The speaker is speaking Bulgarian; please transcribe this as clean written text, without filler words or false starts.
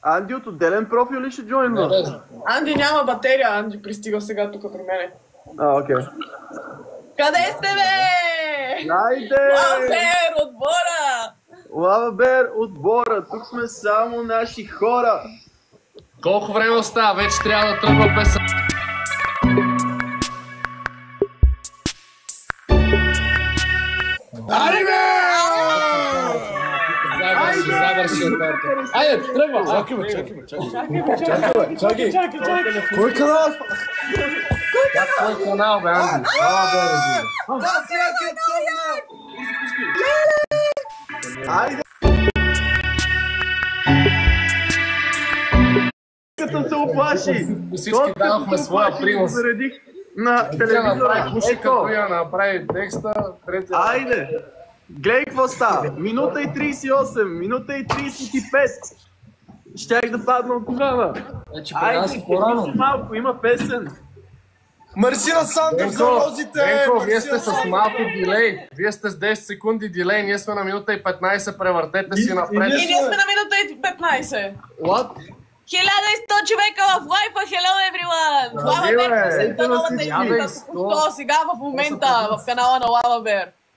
Анди от отделен профил ли ще джойнва? Анди няма батерия, Анди пристига сега тук при мене. Окей. Къде сте, бе? Хайде! Лавабер, отбора! Лавабер, отбора! Тук сме само наши хора! Колко време остава? Вече трябва да тръгва песен. Айде! Айде, тръгва! Чакай! Кой канал? Кой канал, бе, Анди? Айде! Като се оплаши! Всички дадохме своя принос. Заредих на телевизора. Направи пушика, коя направи текста. Айде! Гледай какво става. Минута и 38, минута и 35. Щях да падна от дивана. Айде, по-рано. Малко, има песен. Мерси на Сандов за розите! Венко, вие сте с малко дилей. Вие сте с 10 секунди дилей, ние сме на минута и 15, превъртете си напред. И ние сме на минута и 15. What? 1100 човека в лайфа, hello everyone! Лавабер, песента новата измита, сега в момента в канала на Лавабер.